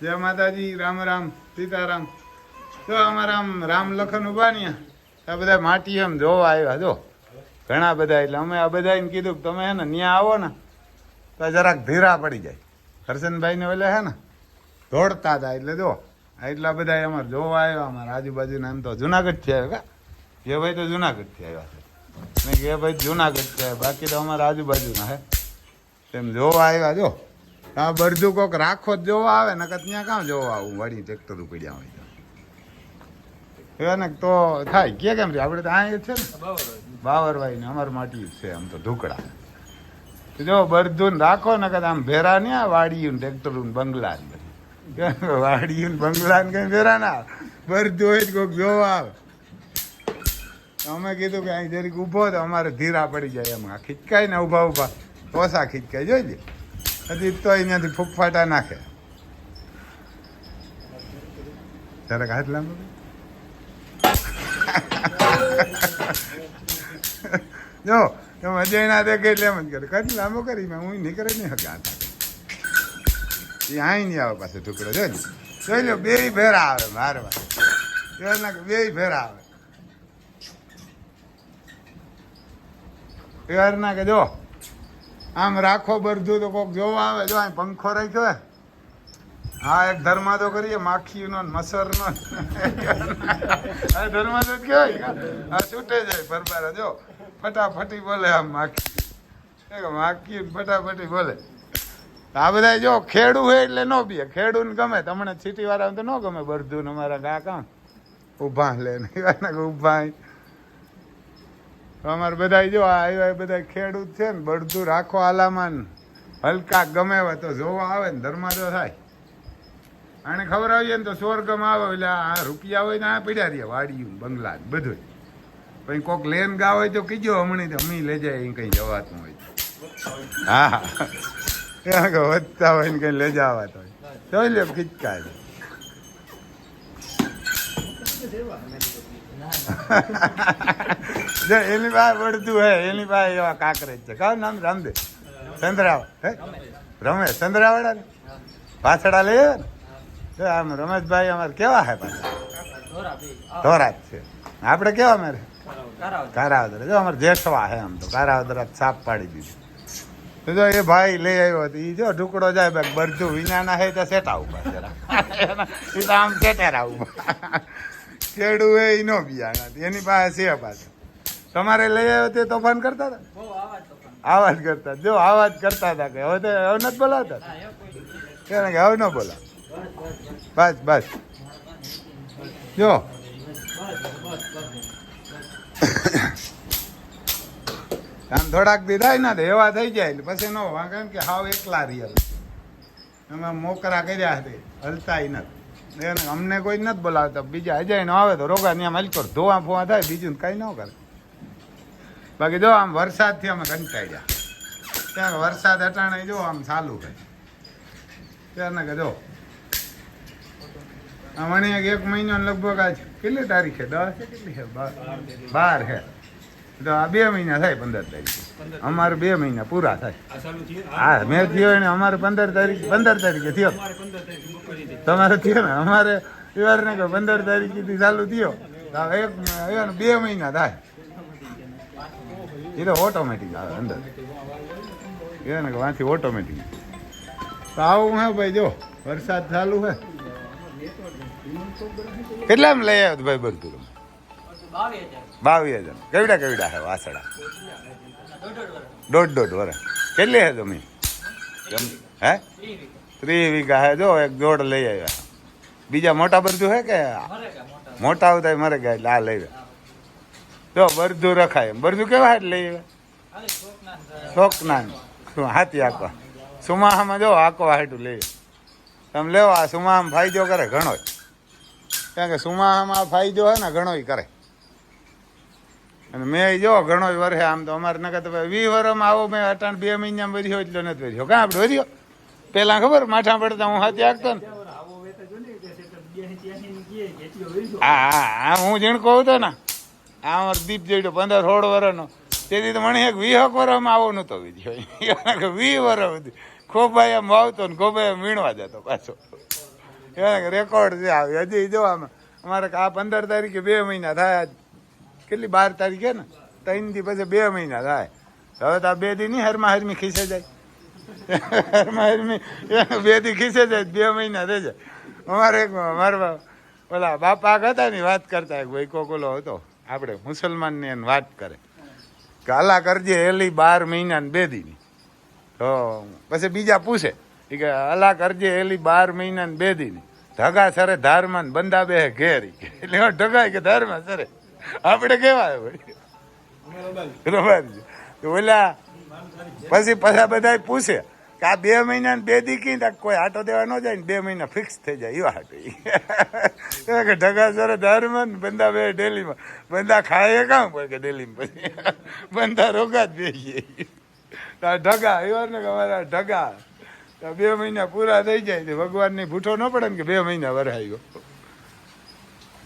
જય માતાજી, રામ રામ, સીતારામ. તો અમારા આમ રામ લખન ઉભા ને આ બધા માટી એમ જોવા આવ્યા જો ઘણા બધા. એટલે અમે આ બધાને કીધું કે તમે હે ને ત્યાં આવો ને તો જરાક ધીરા પડી જાય. હરસનભાઈને ઓલે હે ને દોડતા હતા એટલે જો એટલા બધા અમારે જોવા આવ્યા. અમારા આજુબાજુના એમ તો જુનાગઢથી આવ્યા કા એ ભાઈ તો જુનાગઢથી આવ્યા છે. મેં કે એ ભાઈ જુનાગઢથી આવ્યા, બાકી તો અમારા આજુબાજુના હે તેમ જોવા આવ્યા. જો આ બધું કોક રાખો જ જોવા આવે ને ત્યાં કાં જોવા આવું વળી ટ્રેક્ટર પડ્યા હોય એને તો થાય કે કેમ છે આપણે તો આ છે ને બાવરભાઈ ને અમાર માટી છે આમ તો ઢુકડા. જો બધું રાખો ને કદાચ આમ ભેરા ને વાડિયું ટ્રેક્ટરું બંગલા વાડિયું બંગલા ને કઈ ભેરા ના બધું હોય કોઈક જોવા આવે. અમે કીધું કે અહીં જરીક ઊભો તો અમારે ધીરા પડી જાય એમાં ખીચકાય ને ઊભા ઊભા ઓછા ખીચકાય જોઈ લે હજી તો અહીંયાથી ફૂફાટા નાખે. જરાક હાથ લાંબો જો અજય ના દેખે એટલે એમ જ કરે કઈ લાંબો કરી હું નીકળે નહીં હકે એ અહીં નહીં આવે પાસે ટુકડો જોઈ લો બે ભેરા આવે મારે બે ભેરા આવે યાર ના કે જો આમ રાખો બધું તો કોક જોવા આવે. જો અહીં પંખો રાખ્યો હા એક ધર્માદો કરીએ માખીનો મસરનો ધર્માદો કહેવાય આ છૂટે જાય બરબાર. જો ફટાફટી બોલે આમ માખી ફટાફટી બોલે. આ બધા જો ખેડૂ હોય એટલે ન બીએ, ખેડૂને ગમે. તમને સિટી વાળા તો ન ગમે બધું ને અમારા ગા કામ ઊભા લે ને ઊભા. અમારે બધા જો આવ્યા બધા ખેડૂત છે ને બધું રાખો આલામાન હલકા ગમે તો જોવા આવે ને ધર્માદો થાય. આને ખબર આવીએ ને તો સ્વર્ગમાં આવે. એટલે આ રૂપિયા હોય ને આ પડ્યા રહ્યા વાડિયું બંગલા બધું. પછી કોક લેન ગા હોય તો કીજો હમણાં તો અમી લઈ જાય કઈ જવાતું હોય. હા વધતા હોય ને કઈ લઈ જવાત હોય જોઈ લે ખીચકા એની પાસે વળતું હે એની પાસે એવા કાંકરેજ છે. કાં નામ રામદેવ ચંદ્રાવ હે રમેશ ચંદ્રાવાળા ને પાછડા લઈ આવે ને આમ રમેશભાઈ અમારે કેવા હે પાછા ધોરાજ છે. આપણે કેવા મારે કારાવદર. જો અમારે જેઠવા હે આમ તો કારાવદર સાપ પાડી દીધું. જો એ ભાઈ લઈ આવ્યો હતો એ જો ઢુકડો જાય બાગ બધું વિનાના હે તો સેટા ઉભા જરા એ તો આમ સેટેરા ઉભા. ખેડૂ એ નો બિયાણા એની પાસે છે પાછું. તમારે લઈ આવ્યો તે તોફાન કરતા હતા આવાજ કરતા. જો આવાજ કરતા હતા કે હવે તો હવે નથી બોલાવતા કે હવે ન બોલાવ બસ બસ. જો આમ થોડાક દી થાય ને એવા થઈ જાય પછી નો કારણ કે હાવ એકલા રિયલ અમે મોકરા કર્યા હતી હલતા નથી એને અમને કોઈ નથી બોલાવતા. બીજા અજાય નો આવે તો રોગા ત્યાં મલકો ધોવા ફોવા થાય બીજું કઈ ન કરે. બાકી જો આમ વરસાદથી અમે કંટાઈ ગયા ત્યાં વરસાદ અટાણે જો આમ ચાલુ થાય ત્યાં કે જો મને એક મહિનો લગભગ આજ કેટલી તારીખે 10 કેટલી છે 12 છે તો આ 2 મહિના થાય 15 તારીખે અમારે 2 મહિના પૂરા થાય. હા મેં થયો ને અમારે 15 તારીખે થયો. તમારે થયો ને અમારે એવાર ને કે 15 તારીખથી ચાલુ થયો 2 મહિના થાય. એ તો ઓટોમેટિક આવે અંદર એને કે વાંચી ઓટોમેટિક. તો આવું હે ભાઈ જો વરસાદ ચાલુ હે. કેટલામ લઈ આવ્યો ભાઈ બધું 22,000. કેવડા હે વાસડા? 1.5 વર્ષ. કેટલી હે જમીન? હે 30 વીઘા હે. જો એક જોડ લઈ આવ્યા. બીજા મોટા બધું હે કે મોટા આવતા મરે ગયા એટલે આ લઈ આવ્યા. જો બરધું રખાય એમ. બરધું કેવા હાથ લઈ આવ્યા? શોખના હાથી આંકવા સુમાહામાં જો આંકવા હાટું લઈ તમે લેવો. આ સુમાહામાં ફાયદો કરે ઘણો, કારણ કે સુમાહામાં ફાયદો હે ને ઘણો કરે. અને મેં જો ઘણો વરસે આમ તો અમારે નકર તો 20 વર્ષમાં આવો મેં અટાણ 2 મહિનામાં વર્યો એટલો નથી વર્યો. કાં આપણે વર્યો પેલા ખબર માઠા પડતા હું હાથી આંકતો ને. હા હું ઝીણકો હતો ને આ અમારો દીપ જોઈતો 15-16 વર્ષનો તેથી તો મને 20 વર્ષમાં આવો નહોતો વિધિ 20 વર્ષ સુધી ખોબાઈ આમ વાવતો ને ખોબાઈ વીણવા જતો પાછો. રેકોર્ડ છે આવે હજી જો આમાં અમારે આ 15 તારીખે 2 મહિના થાય કેટલી 12 તારીખે ને 3 દી પછી 2 મહિના થાય હવે તો આ 2 દી નહીં હરમી ખીસે જાય હરમી 2 દી ખીસે જાય 2 મહિના થઈ જાય અમારે એક મારા ઓલા બાપા હતા ને વાત કરતા ભાઈ કોકોલો હતો આપણે મુસલમાનની એને વાત કરે કે અલા કરજે એલી 12 મહિના ને 2 દીની તો પછી બીજા પૂછે કે અલા કરજે એલી 12 મહિના ને 2 દીની ઢગા સરે ધારમાં બંદા બે ઘેરી એટલે ઢગાય કે ધારમાં સરે આપણે કેવાય ભાઈ રબારી ઓલા પછી બધા પૂછે કે આ 2 મહિના ને 2 દી કી કોઈ આટો દેવા ન જાય ને 2 મહિના ફિક્સ થઈ જાય એવા હાટો કે ઢગા સરે ધારમાં બંદા બે ડેલીમાં બંદા ખાય કામ પડે કે ડેલીમાં પછી બંદા રોગા જ બેસીએ ઢગા એવા ને કે અમારા ઢગા 2 મહિના પૂરા થઈ જાય તો ભગવાનની ભૂઠો ન પડે ને કે 2 મહિના વરાઈ ગયો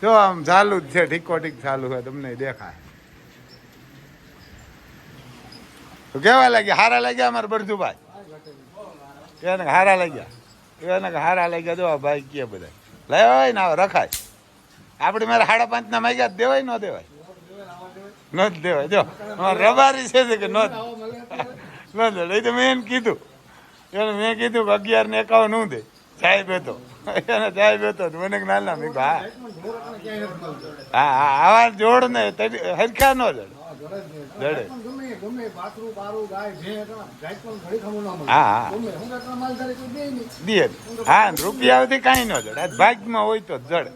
જો આમ ચાલુ જ છે ઠીકો ઠીક ચાલુ હોય તમને દેખાય તો કેવા લાગ્યા હારા લાગ્યા અમારા બરજુભાઈ એને હારા લાગ્યા એને હારા લાગ્યા જો ભાઈ કે બધા લાવ્યા ને રખાય આપણે મારે 5.5 ના માગ્યા દેવાય ન દેવાય ન જ દેવાય જો અમારે રબારી છે કે ન દે તો મેં એને કીધું એને મેં કીધું કે 11 ને 51 હું દે સાહેબ હતો એને સાહેબ હતો મને નાના મેં હા હા હા આવા જોડ ને હરખા ન જડે જડે હા દે હા રૂપિયાથી કાંઈ ન જડે આજ ભાગમાં હોય તો જડે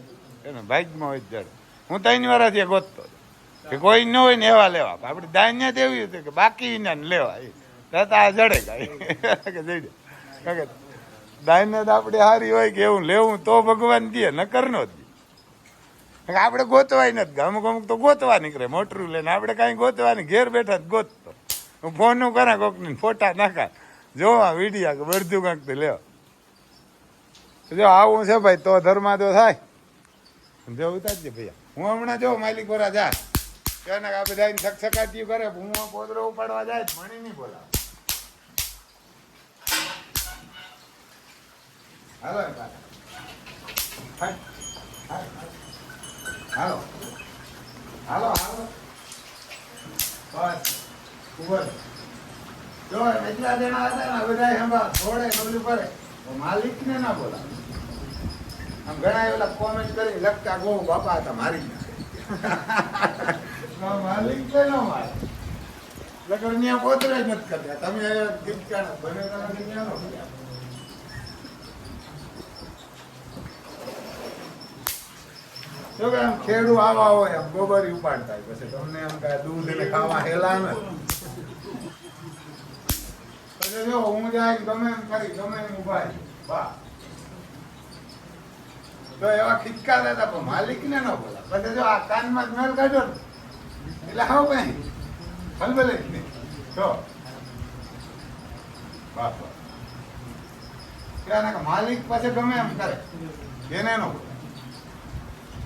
એને ભાગમાં હોય જડે હું 3 વર્ષથી ગોતતો કે કોઈ ન હોય ને એવા લેવા આપણે દાન્ય દેવી હતું કે બાકી ના લેવા આ જડે કાંઈ કે જડે દાન્ય તો આપણે સારી હોય કે એવું લેવું તો ભગવાન દે નકર નો દે આપણે ગોતવાય નથી અમુક અમુક તો ગોતવા નીકળે મોટરું લઈને આપણે કાંઈ ગોતવાની ઘેર બેઠા જ ગોતતો હું ફોનનું કરા કોકની ફોટા નાખા જોવા વિડીયા કે બધું કાંઈક તો લેવા જો આવું છે ભાઈ તો ધર્મા તો થાય જો ઉતારજે ભૈયા હું હમણાં જો માલિક બોરા જા ત્યાં આ બધા સકસકાટીઓ કરે હું પોદરો ઉપાડવા જાય મણી નહીં બોલાવે હાલો હાલો હાલો હાલો બસ ઉપર જો એટલા જણા હતા ને બધા હમણાં થોડે નબળું પડે તો માલિકને ના બોલાવે આમ ઘણા એવા કોમેન્ટ કરી લખતા ગો બાપા હતા મારી માલિક છે ન મારે લગન ત્યાં પોતરે જ નથી કરતા તમે ગીતકાણા બને તમે જો કે આમ ખેડૂ આવા હોય આમ ગોબરી ઉપાડતા હોય પછી તમને આમ કાંઈ દૂધ એટલે ખાવા હેલા ને પછી જો હું જાય ગમે એમ કરી ગમે એમ ઉભા બા તો એવા ખિચકા દેતા પણ માલિકને ન બોલા પછી જો આ કાનમાં જ મેલ કાઢ્યો ને એટલે હાવ કઈ હલબલે જ નહીં જો બાપ કે માલિક પાસે ગમે એમ કરે એને ન બોલે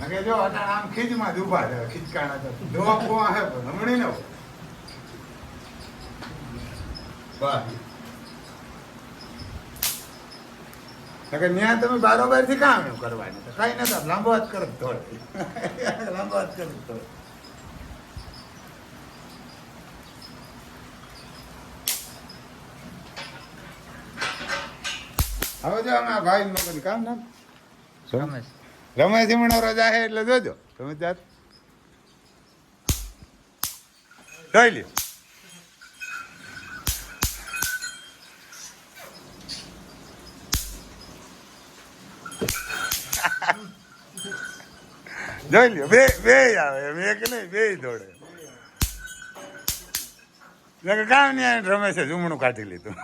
કે જો અટાણ આમ ખીજમાં જ ઉભા છે ખીચકાણા તો જોવા કુવા હે પણ હમણી ને બસ ત્યાં તમે બારોબાર થી કામ એમ કરવાની કઈ નતા લાંબો જ કરે થોડે લાંબો જ કરે થોડે હવે જો અમે ભાઈ નો કામ નામ રમેશ રમેશ હમણાં રજા છે એટલે જોજો તમે જાત જોઈ લ્યો જોઈ લ્યો બે આવે એક નહીં બે દોડે કામ નહીં રમેશે જુમણું કાઢી લીધું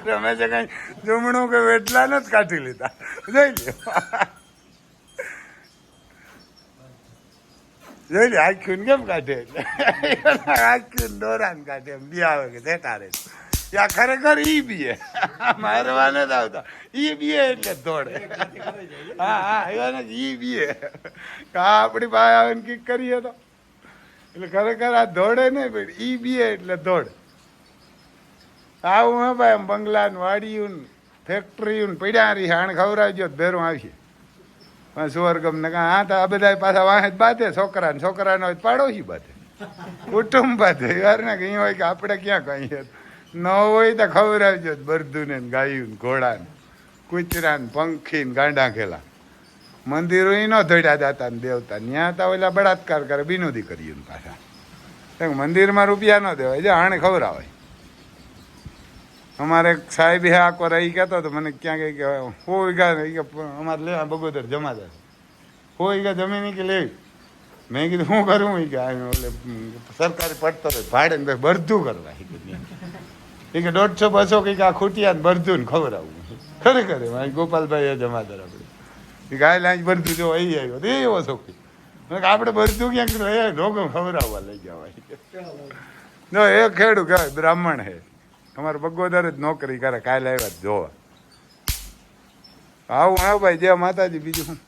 રમેશે કઈ જુમણું કે એટલા નથી કાઢી લીધા જોઈ લ્યો જોઈ લે આખ્યું કેમ કાઢે આખ્યું દોરાન કાઢે એમ બી આવે કે દેતા રહે ત્યાં ખરેખર ઈ બીએ મારવા નથી આવતા ઈ બીએ એટલે દોડે હા હા એવા ઈ બીએ હા આપણી પાસે આવે ને કીક કરીએ તો એટલે ખરેખર આ દોડે નહીં ભાઈ ઈ બીએ એટલે દોડે આવું હે ભાઈ એમ બંગલા ને વાડિયું ફેક્ટરી પડ્યા રહી હાણ ખવડાવજો તો ભેરું આવશે સુવર્ગમ ને હા તો આ બધા પાછા વાહે જ બાંધે છોકરાનો હોય પાડોશી બાંધે કુટુંબ બાંધે યાર ને કઈ હોય કે આપણે ક્યાં કહીએ ન હોય તો ખવડાવજો બરધું ને ગાયું ઘોડા ને કૂતરા ને પંખી ને ગાંડા ખેલા મંદિરો ન ધોડ્યા જતા ને દેવતા ત્યાં તો ઓલા બળાત્કાર કરે બિનોદી કરીએ પાછા મંદિરમાં રૂપિયા ન દેવાય જે હાણે ખવડાવાય અમારે એક સાહેબ આખો એ કહેતો હતો મને ક્યાં કહી કે હો વીઘા અમારે લેવા બગોદર જમાદાર હો વીઘા જમીન કે લેવી મેં કીધું શું કરું એ કે એટલે સરકારી પડતો ભાડે ને બરધું કરવા એ કે 150-200 કંઈક આ ખૂટિયા ને બરધું ને ખવડાવવું ખરેખર ગોપાલભાઈ જમાદાર આપણે એ ગાય લાંચ બરધું જો અહીં આવ્યો તો એવો છોકરી આપણે બરધું ક્યાંક રોગો ખવડાવવા લઈ જવાય જો એ ખેડૂત કહેવાય બ્રાહ્મણ હે અમારે બગોદર જ નોકરી કરે કાલે આવ્યા જોવા આવું ભાઈ જય માતાજી બીજું શું